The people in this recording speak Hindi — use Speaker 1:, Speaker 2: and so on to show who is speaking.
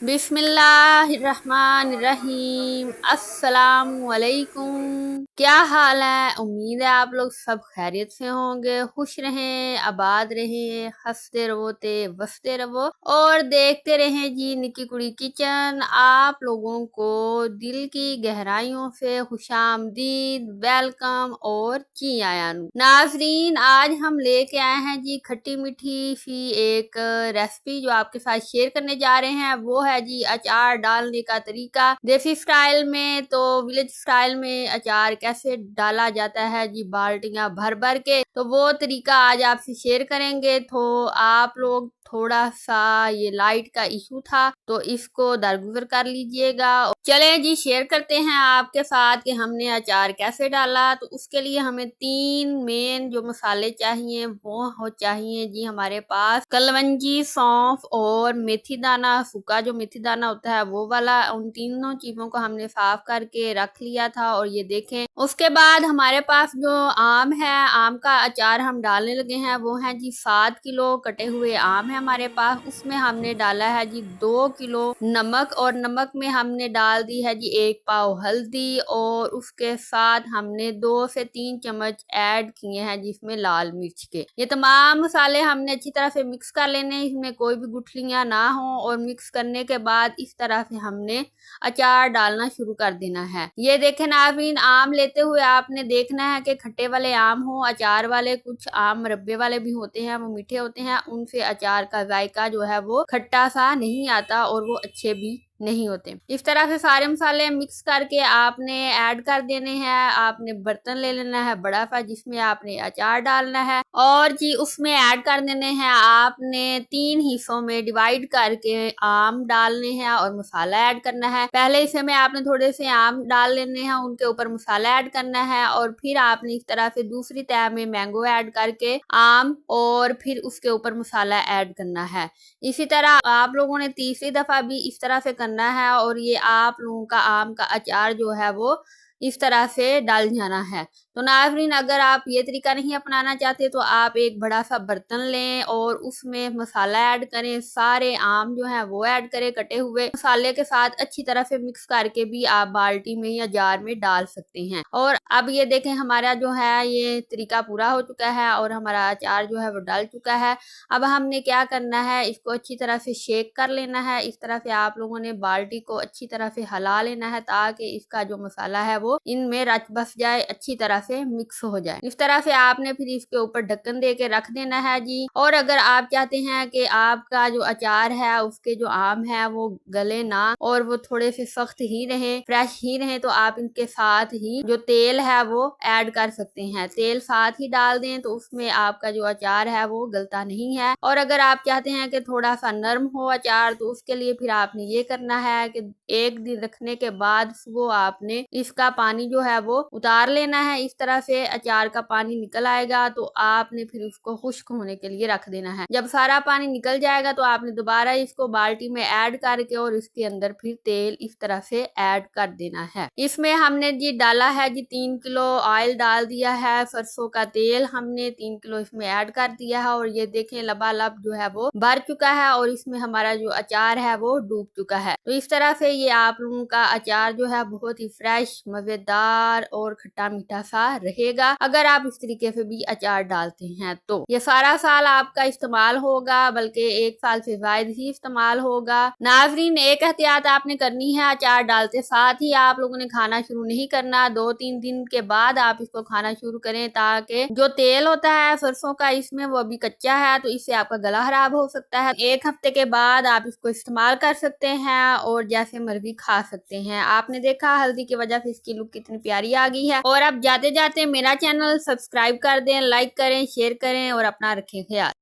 Speaker 1: बिस्मिल्लाहिर्रहमानिर्रहीम। अस्सलामुअलैकुम। क्या हाल है? उम्मीद है आप लोग सब खैरियत से होंगे, खुश रहें, आबाद रहें, हंसते रहोते बसते रहो और देखते रहें जी निकी कुड़ी किचन। आप लोगों को दिल की गहराइयों से खुशामदीद, वेलकम और जी आया नाजरीन। आज हम लेके आए हैं जी खट्टी मीठी सी एक रेसिपी जो आपके साथ शेयर करने जा रहे हैं। वो है जी अचार डालने का तरीका। देसी स्टाइल में तो विलेज स्टाइल में अचार कैसे डाला जाता है जी, बाल्टियां भर भर के, तो वो तरीका आज आपसे शेयर करेंगे। तो आप लोग थोड़ा सा ये लाइट का इशू था तो इसको दरगुजर कर लीजिएगा। चलें जी शेयर करते हैं आपके साथ कि हमने अचार कैसे डाला। तो उसके लिए हमें 3 मेन जो मसाले चाहिए वो हो चाहिए जी हमारे पास कलवंजी, सौंफ और मेथी दाना। सूखा जो मेथी दाना होता है वो वाला। उन तीनों चीजों को हमने साफ करके रख लिया था और ये देखें। उसके बाद हमारे पास जो आम है, आम का अचार हम डालने लगे हैं। वो है जी 7 किलो कटे हुए आम है हमारे पास। उसमें हमने डाला है जी 2 किलो नमक और नमक में हमने डाल दी है जी 1 पाव हल्दी और उसके साथ हमने 2 से 3 चम्मच ऐड किए हैं जिसमें लाल मिर्च के। ये तमाम मसाले हमने अच्छी तरह से मिक्स कर लेने, इसमें कोई भी गुठलियां ना हो। और मिक्स करने के बाद इस तरह से हमने अचार डालना शुरू कर देना है। ये देखें नाज़रीन, आम लेते हुए आपने देखना है कि खट्टे वाले आम हो, अचार वाले। कुछ आम मुरब्बे वाले भी होते हैं, वो मीठे होते हैं, उनसे अचार का जायका जो है वो खट्टा सा नहीं आता और वो अच्छे भी नहीं होते। इस तरह से सारे मसाले मिक्स करके आपने ऐड कर देने हैं। आपने बर्तन ले लेना है बड़ा सा जिसमें आपने अचार डालना है और जी उसमें ऐड कर देने हैं आपने 3 हिस्सों में डिवाइड करके आम डालने हैं और मसाला ऐड करना है। पहले हिस्से में आपने थोड़े से आम डाल लेने हैं, उनके ऊपर मसाला ऐड करना है और फिर आपने इस तरह से दूसरी तह में मैंगो ऐड करके आम और फिर उसके ऊपर मसाला ऐड करना है। इसी तरह आप लोगों ने तीसरी दफा भी इस तरह से करना है और ये आप लोगों का आम का अचार जो है वो इस तरह से डाल जाना है। तो नाज़रीन, अगर आप ये तरीका नहीं अपनाना चाहते तो आप एक बड़ा सा बर्तन लें और उसमें मसाला ऐड करें, सारे आम जो है वो ऐड करें कटे हुए। मसाले के साथ अच्छी तरह से मिक्स करके भी आप बाल्टी में या जार में डाल सकते हैं। और अब ये देखें हमारा जो है ये तरीका पूरा हो चुका है और हमारा अचार जो है वो डाल चुका है। अब हमने क्या करना है, इसको अच्छी तरह से शेक कर लेना है। इस तरह से आप लोगों ने बाल्टी को अच्छी तरह से हिला लेना है ताकि इसका जो मसाला है वो इनमें रच बस जाए, अच्छी तरह से मिक्स हो जाए। इस तरह से आपने फिर इसके ऊपर ढक्कन दे के रख देना है जी। और अगर आप चाहते हैं कि आपका जो अचार है उसके जो आम है वो गले ना और वो थोड़े से सख्त ही रहे, फ्रेश ही रहे, तो आप इनके साथ ही जो तेल है वो ऐड कर सकते हैं। तेल साथ ही डाल दें तो उसमें आपका जो अचार है वो गलता नहीं है। और अगर आप चाहते हैं कि थोड़ा सा नरम हो अचार तो उसके लिए फिर आपने ये करना है कि 1 दिन रखने के बाद वो आपने इसका पानी जो है वो उतार लेना है। इस तरह से अचार का पानी निकल आएगा तो आपने फिर उसको खुश्क होने के लिए रख देना है। जब सारा पानी निकल जाएगा तो आपने दोबारा इसको बाल्टी में ऐड करके और इसके अंदर फिर तेल इस तरह से ऐड कर देना है। इसमें हमने जी डाला है जी 3 किलो ऑयल डाल दिया है, सरसों का तेल हमने 3 किलो इसमें ऐड कर दिया है और ये देखें लबालब जो है वो भर चुका है और इसमें हमारा जो अचार है वो डूब चुका है। तो इस तरह से ये आप लोगों का अचार जो है बहुत ही फ्रेश, मजेदार और खट्टा मीठा सा रहेगा अगर आप इस तरीके से भी अचार डालते हैं। तो ये सारा साल आपका इस्तेमाल होगा, बल्कि 1 साल से ज्यादा ही इस्तेमाल होगा। नाजरीन, एक एहतियात आपने करनी है, अचार डालते साथ ही आप लोगों ने खाना शुरू नहीं करना। 2-3 दिन के बाद आप इसको खाना शुरू करें ताकि जो तेल होता है सरसों का इसमें वो अभी कच्चा है तो इससे आपका गला खराब हो सकता है। 1 हफ्ते के बाद आप इसको इस्तेमाल कर सकते हैं और जैसे मर्जी खा सकते हैं। आपने देखा हल्दी की वजह से इसकी लुक कितनी प्यारी आ गई है। और अब जाते जाते मेरा चैनल सब्सक्राइब कर दें, लाइक करें, शेयर करें और अपना रखें ख्याल।